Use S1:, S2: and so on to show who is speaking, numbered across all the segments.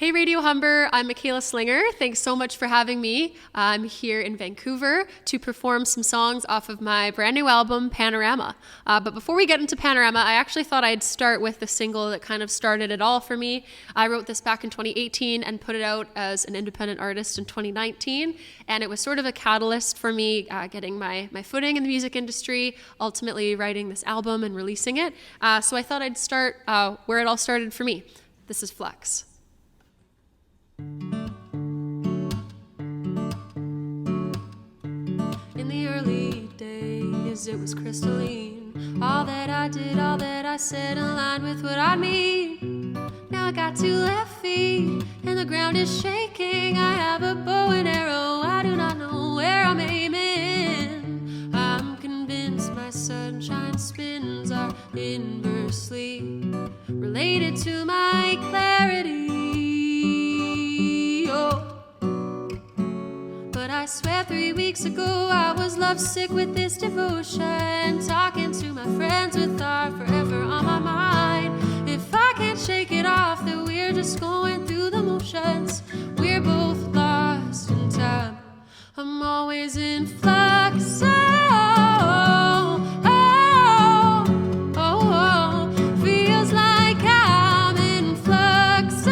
S1: Hey Radio Humber, I'm Michaela Slinger. Thanks so much for having me. I'm here in Vancouver to perform some songs off of my brand new album, Panorama. But before we get into Panorama, I actually thought I'd start with the single that kind of started it all for me. I wrote this back in 2018 and put it out as an independent artist in 2019. And it was sort of a catalyst for me getting my footing in the music industry, ultimately writing this album and releasing it. So I thought I'd start where it all started for me. This is Flux. In the early days, it was crystalline. All that I did, all that I said aligned with what I mean. Now I got 2 left feet, and the ground is shaking. I have a bow and arrow, I do not know where I'm aiming. I'm convinced my sunshine spins are inversely related to my clarity. But I swear 3 weeks ago I was lovesick with this devotion, talking to my friends with our forever on my mind. If I can't shake it off, then we're just going through the motions. We're both lost in time. I'm always in flux. Feels like I'm in flux.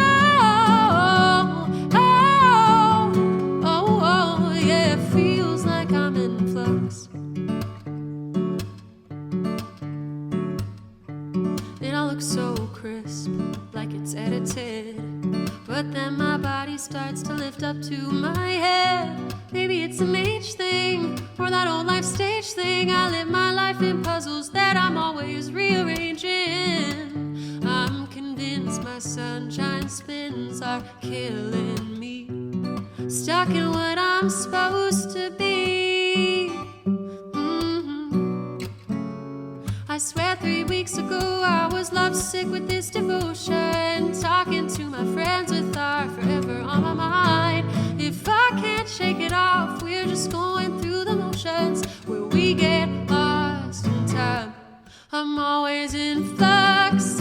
S1: Feels like I'm in flux. It all looks so crisp, like it's edited. But then my body starts to lift up to my head. Maybe it's a mage thing, or that old life stage thing. I live my life in puzzles that I'm always rearranging. I'm convinced my sunshine spins are killing me. Stuck in what I'm supposed to be. I swear 3 weeks ago I was lovesick with this devotion, talking to my friends with our forever on my mind. If I can't shake it off, we're just going through the motions where we get lost in time. I'm always in flux.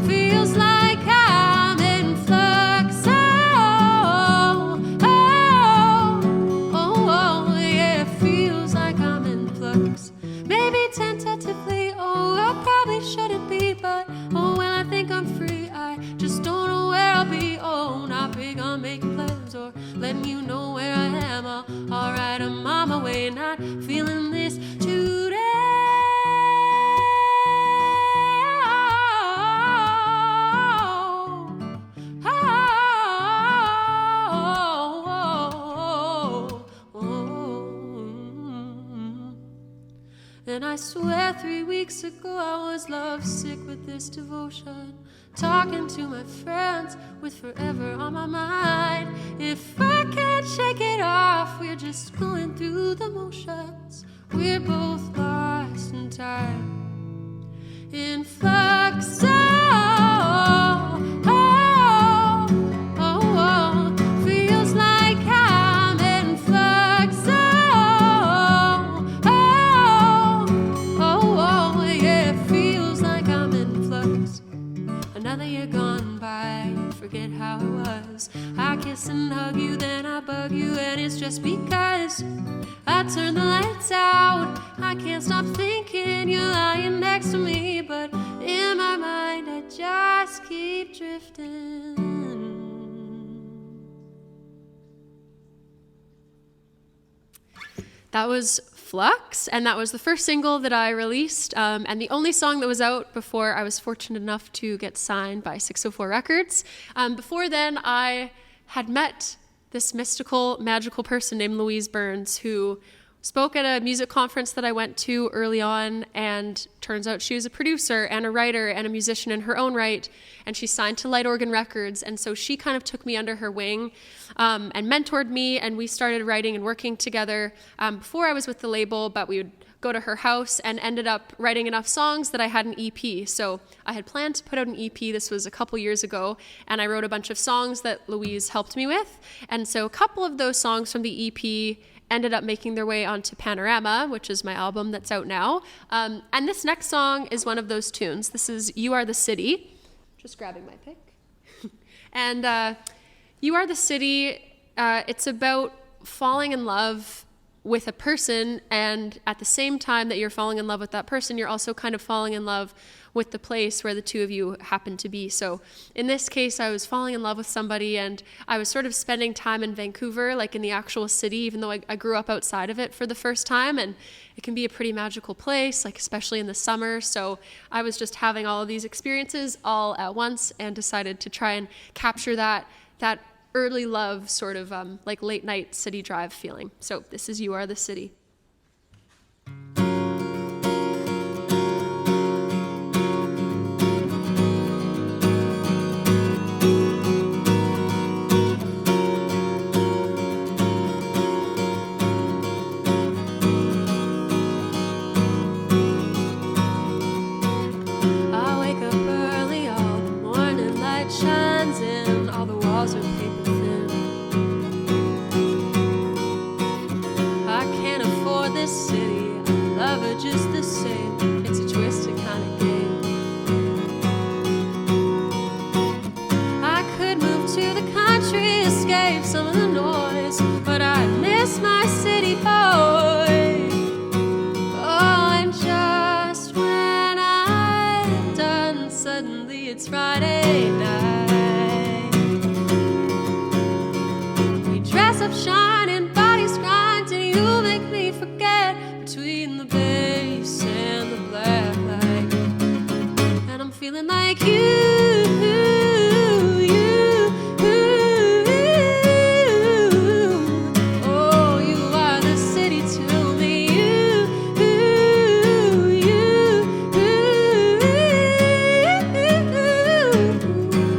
S1: Feels like I'm in flux. Yeah, feels like I'm in flux. Maybe tentatively, I probably shouldn't be, but when I think I'm free, I just don't know where I'll be. Not big on making plans or letting you know where I am. Alright, I'm on my way, not feeling this today. And I swear 3 weeks ago I was lovesick with this devotion, talking to my friends with forever on my mind. If I can't shake it off, we're just going through the motions. We're both lost in time, in flux. Feels like I'm in flux. Yeah, feels like I'm in flux. Another year gone by, forget how it was. I kiss and hug you, then I bug you, and it's just because I turn the lights out. I can't stop thinking you're lying next to me, but in my mind I just keep drifting. That was Flux, and that was the first single that I released, and the only song that was out before I was fortunate enough to get signed by 604 Records. Before then, I had met this mystical, magical person named Louise Burns, who spoke at a music conference that I went to early on, and turns out she was a producer and a writer and a musician in her own right, and she signed to Light Organ Records, and so she kind of took me under her wing and mentored me, and we started writing and working together before I was with the label, but we would go to her house and ended up writing enough songs that I had an EP. So I had planned to put out an EP, this was a couple years ago, and I wrote a bunch of songs that Louise helped me with, and so a couple of those songs from the EP ended up making their way onto Panorama, which is my album that's out now. And this next song is one of those tunes. This is You Are the City. Just grabbing my pick. And You Are the City, it's about falling in love with a person, and at the same time that you're falling in love with that person, you're also kind of falling in love with the place where the two of you happen to be. So in this case, I was falling in love with somebody, and I was sort of spending time in Vancouver, like in the actual city, even though I grew up outside of it for the first time, and it can be a pretty magical place, like especially in the summer. So I was just having all of these experiences all at once and decided to try and capture that early love sort of like late night city drive feeling. So this is You Are the City.
S2: I wake up early, all the morning light shines in, all the walls are paper thin. I can't afford this city, I love her just the same. It's a twisted kind of game. I could move to the country, escape some of the noise, but I miss my city boy. Oh, and just when I'm done, suddenly it's Friday night. We dress up shining, bodies grind, and you make me forget between the bass and the black light. And I'm feeling like oh, you are the city to me.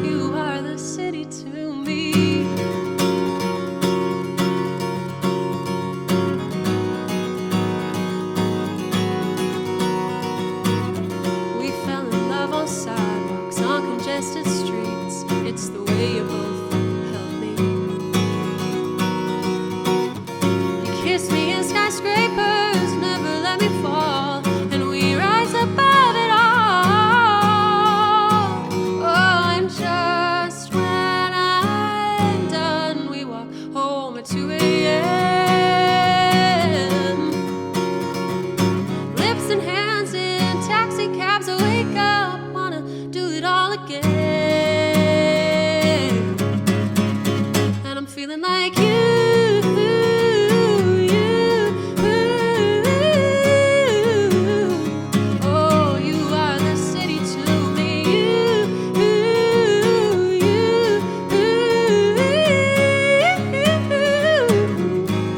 S2: You are the city to me. We fell in love on sidewalks, on congested streets. It's the way you both held me. You kissed me in skyscrapers, never let me fall, and we rise above it all. Oh, and just when I'm done, we walk home at 2 a.m. Lips and hands in taxi cabs, I wake up, wanna do it all again. And I'm feeling like oh, you are the city to me.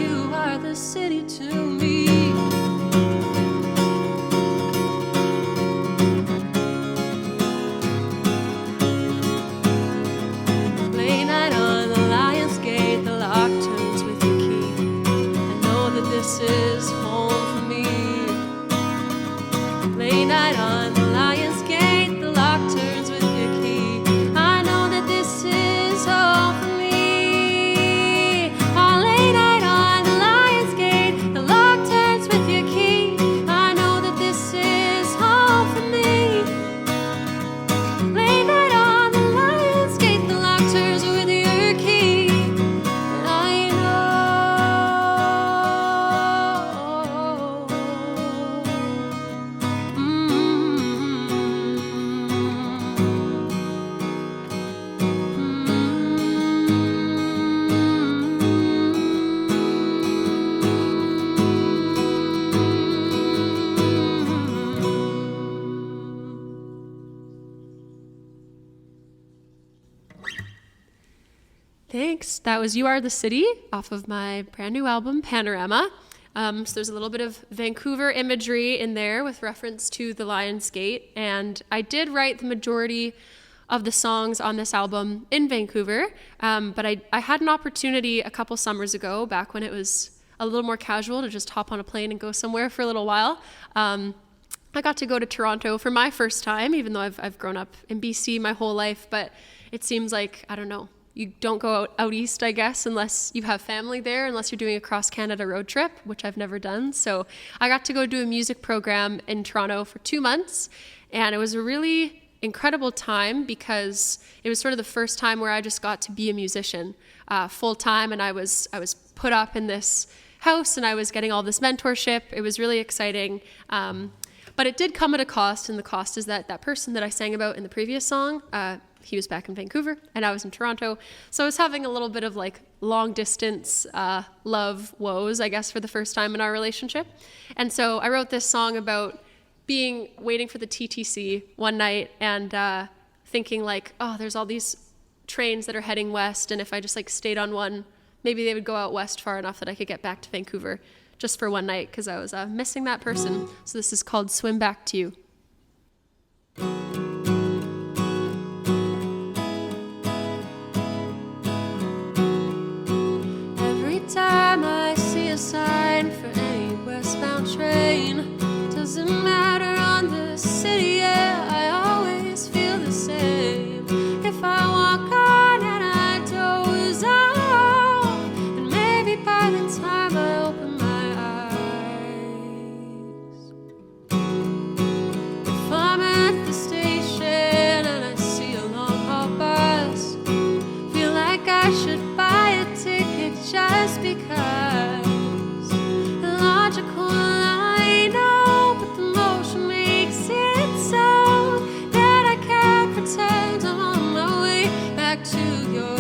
S2: You are the city to me. Late night on the Lion's Gate, the lock turns with your key. I know that this is home for me. Late night on the Lion's Gate, the lock turns with your key. I know that this is home for me. On late night on the Lion's Gate, the lock turns with your key. I know that this is home for me. Late night on the Lion's Gate, the lock turns with your key. And I
S1: Thanks. That was You Are the City off of my brand new album, Panorama. So there's a little bit of Vancouver imagery in there with reference to the Lion's Gate. And I did write the majority of the songs on this album in Vancouver. But I had an opportunity a couple summers ago, back when it was a little more casual, to just hop on a plane and go somewhere for a little while. I got to go to Toronto for my first time, even though I've grown up in BC my whole life. But it seems like, I don't know, you don't go out east, I guess, unless you have family there, unless you're doing a cross-Canada road trip, which I've never done. So I got to go do a music program in Toronto for 2 months, and it was a really incredible time because it was sort of the first time where I just got to be a musician full-time, and I was put up in this house, and I was getting all this mentorship. It was really exciting. But it did come at a cost, and the cost is that person that I sang about in the previous song, he was back in Vancouver, and I was in Toronto. So I was having a little bit of like long distance love woes, I guess, for the first time in our relationship. And so I wrote this song about waiting for the TTC one night and thinking like, oh, there's all these trains that are heading west, and if I just like stayed on one, maybe they would go out west far enough that I could get back to Vancouver just for one night because I was missing that person. So this is called Swim Back to You.
S2: Every time I see a sign for any westbound train, doesn't matter on the city, yeah, I always feel the same. If I walk on and I doze off, and maybe by the time I open my eyes, if I'm at the station and I see a long haul bus, feel like I should buy a ticket just because. Illogical, I know, but the motion makes it so that I can't pretend I'm on my way back to your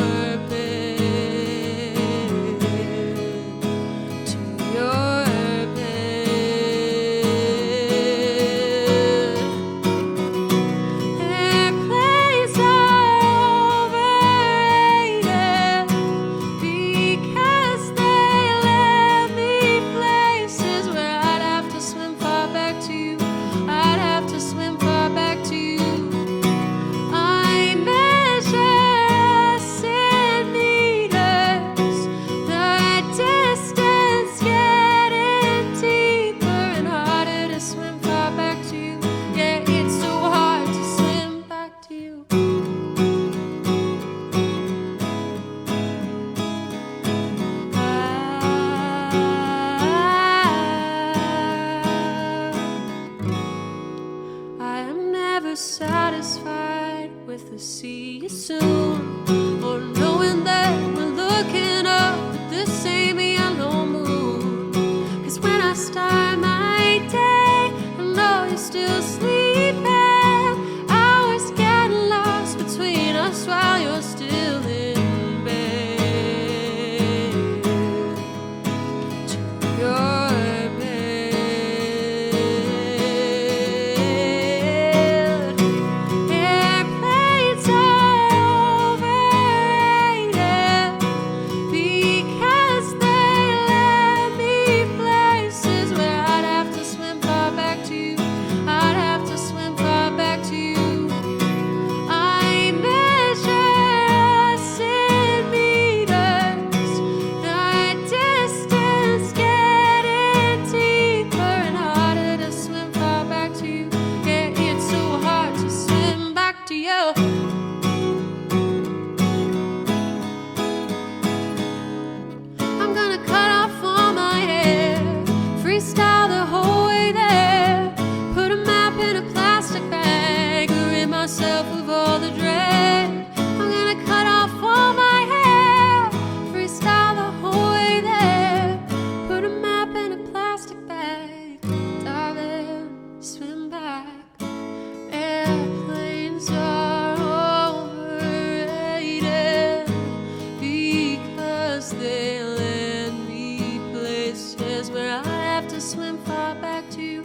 S2: bed, to your bed. Airplanes are overrated because they let me places where I'd have to swim far back to you. I'd have to swim far back to you. I measure centimeters, the distance getting deeper and harder to swim far back to you. Yeah, it's so hard to swim back to you. I am never satisfied with the see you soon, or knowing that we're looking up at the same yellow moon. 'Cause when I start my day, I know you're still sleeping. Hours getting lost between us while you're still in bed, to your bed. Airplanes are overrated because they let me places where I'd have to swim far back to you. I'd have to swim far back to you. I measure centimeters, the distance getting deeper and harder to swim far back to you. Yeah, it's so hard to swim back to you. I'm gonna cut off all my hair, freestyle the whole way there, put a map in a plastic bag, rid myself of all the dread. I'm gonna cut off all my hair, freestyle the whole way there, put a map in a plastic bag, dive in, swim back. Airplanes are overrated because they land me places where I'd have to swim far back to you.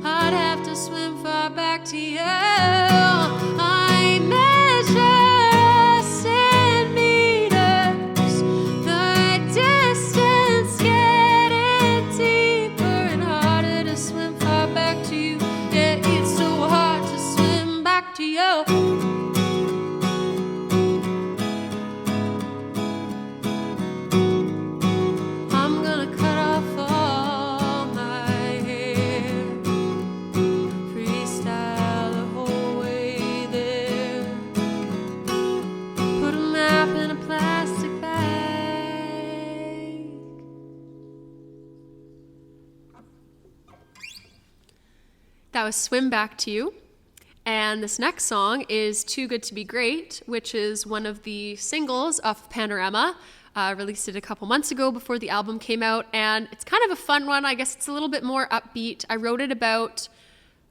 S2: I'd have to swim far back to you. I measure centimeters, the distance getting deeper and harder to swim far back to you. Yeah, it's so hard to swim back to you. I'm gonna cut off all my hair, freestyle the whole
S1: That was Swim Back to You. And this next song is Too Good to Be Great, which is one of the singles off Panorama. Released it a couple months ago before the album came out, and it's kind of a fun one. I guess it's a little bit more upbeat. I wrote it about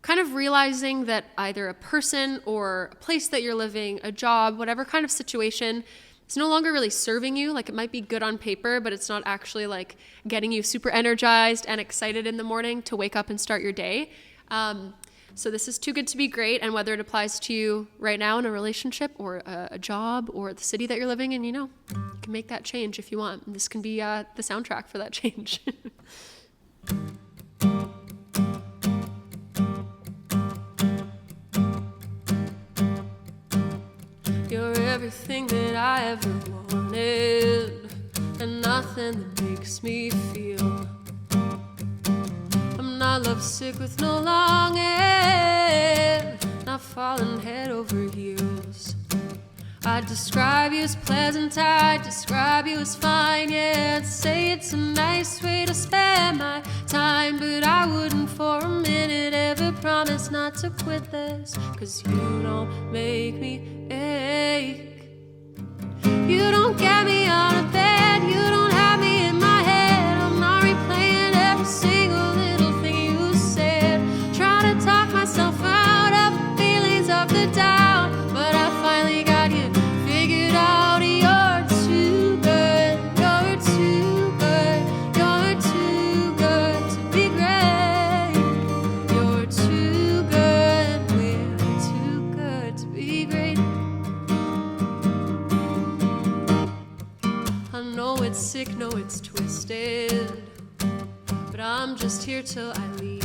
S1: kind of realizing that either a person or a place that you're living, a job, whatever kind of situation, it's no longer really serving you. Like, it might be good on paper, but it's not actually like getting you super energized and excited in the morning to wake up and start your day. So this is Too Good to Be Great, and whether it applies to you right now in a relationship or a job or the city that you're living in, you can make that change if you want. And this can be the soundtrack for that change.
S2: You're everything that I ever wanted, and nothing that makes me feel. I'm not lovesick with no longing, not falling head over heels. I'd describe you as pleasant, I'd describe you as fine, yeah, I'd say it's a nice way to spend my time, but I wouldn't for a minute ever promise not to quit this, 'cause you don't make me ache. You don't get me out of bed, you don't have me in my head, I'm not replaying every single little thing you said, trying to talk myself out of the feelings of the doubt, but I finally got you figured out. You're too good, you're too good, you're too good to be great. You're too good, we're too good to be great. I know it's sick, know it's twisted, but I'm just here till I leave.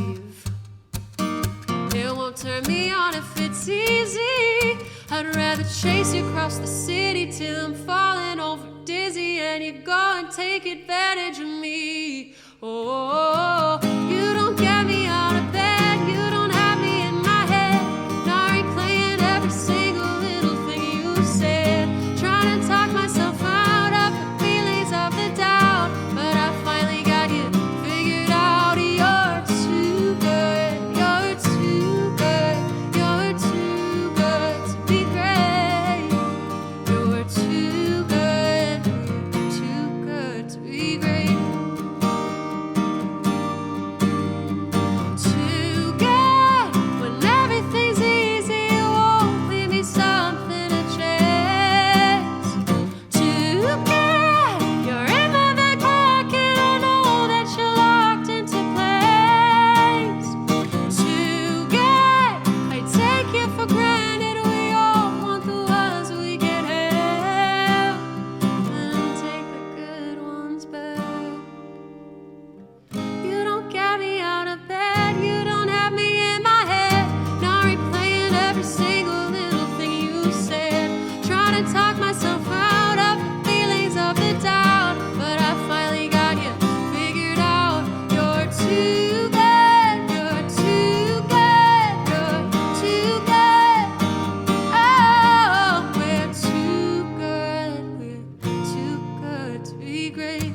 S2: It won't turn me on if it's easy. I'd rather chase you across the city till I'm falling over dizzy, and you go and take advantage of me. Oh, you don't get me out of bed, you don't have me in my head, not replaying every single little thing you said, trying to talk myself out of the feelings of the doubt, but I finally got you figured out. You're too good, you're too good, you're too good to be great. You're too good, you're too good to be great. Too good, when everything's easy, you won't leave me something to chase. Too good, you're in my back pocket, I know that you're locked into place. Too good, I take you for granted, we all want the ones we can have, and take the good ones back. You don't get me out of bed, you don't have me in my head, not replaying every single little thing you said, trying to talk myself out of the feelings of the doubt, but I finally got you figured out. You're too good, you're too good, you're too good. Oh, we're too good to be great.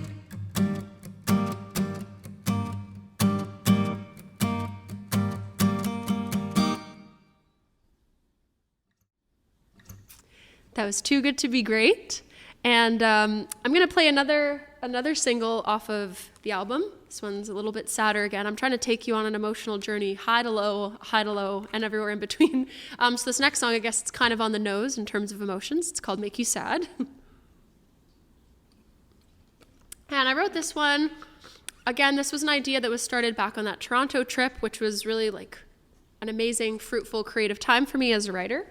S1: That was Too Good to Be Great. And I'm going to play another single off of the album. This one's a little bit sadder again. I'm trying to take you on an emotional journey, high to low, and everywhere in between. So this next song, I guess it's kind of on the nose in terms of emotions. It's called Make You Sad. And I wrote this one. Again, this was an idea that was started back on that Toronto trip, which was really like an amazing, fruitful, creative time for me as a writer.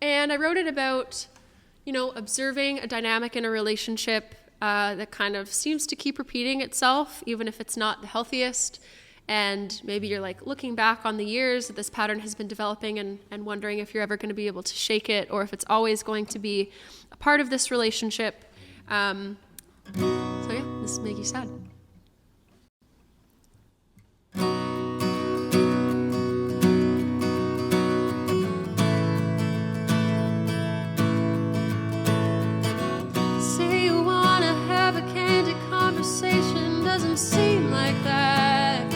S1: And I wrote it about, observing a dynamic in a relationship that kind of seems to keep repeating itself, even if it's not the healthiest. And maybe you're like looking back on the years that this pattern has been developing and wondering if you're ever going to be able to shake it, or if it's always going to be a part of this relationship. So yeah, this is Make You Sad.
S2: Say you wanna have a candid conversation, doesn't seem like that.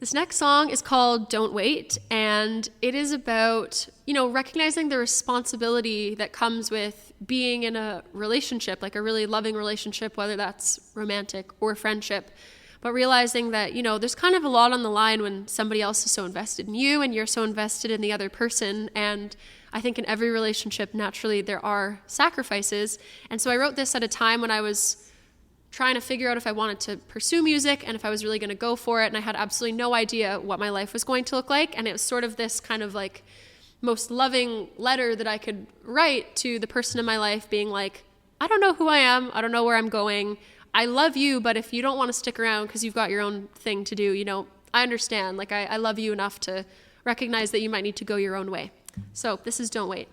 S1: This next song is called Don't Wait, and it is about, recognizing the responsibility that comes with being in a relationship, like a really loving relationship, whether that's romantic or friendship, but realizing that, there's kind of a lot on the line when somebody else is so invested in you and you're so invested in the other person. And I think in every relationship, naturally, there are sacrifices. And so I wrote this at a time when I was trying to figure out if I wanted to pursue music and if I was really going to go for it. And I had absolutely no idea what my life was going to look like. And it was sort of this kind of like most loving letter that I could write to the person in my life, being like, I don't know who I am. I don't know where I'm going. I love you, but if you don't want to stick around because you've got your own thing to do, I understand. Like, I love you enough to recognize that you might need to go your own way. So this is Don't Wait.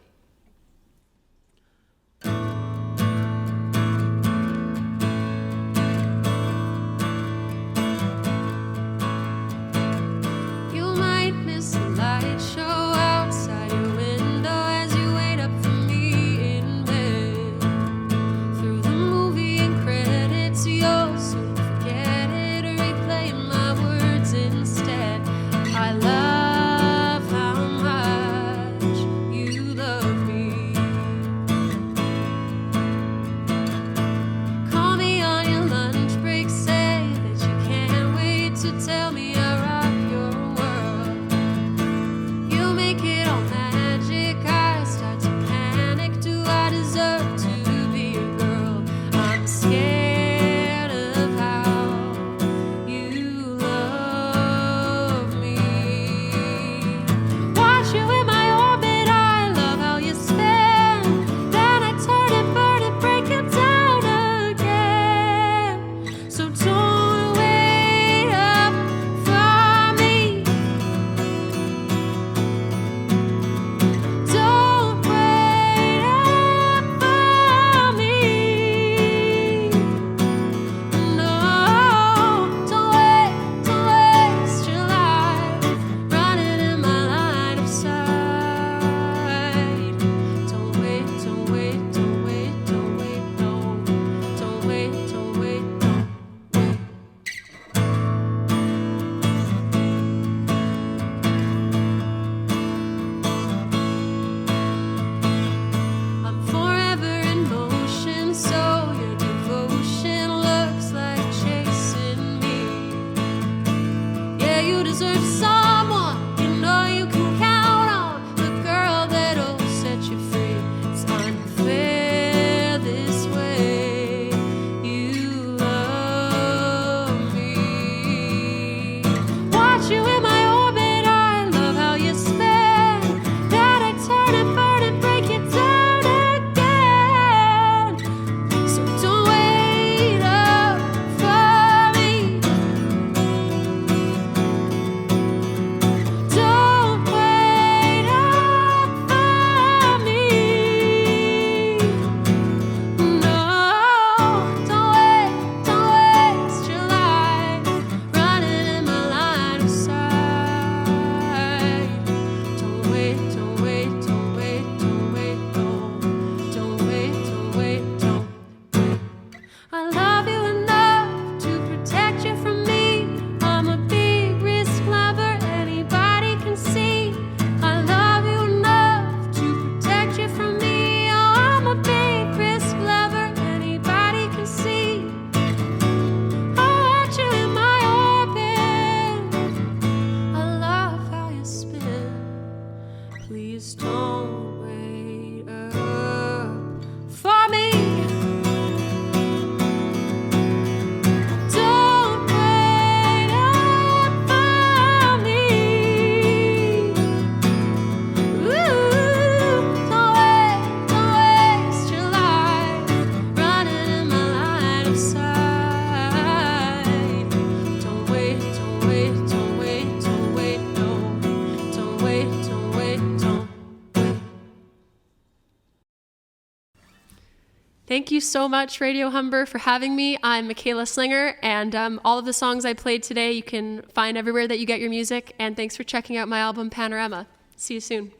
S1: Thank you so much, Radio Humber, for having me. I'm Michaela Slinger, and all of the songs I played today you can find everywhere that you get your music. And thanks for checking out my album, Panorama. See you soon.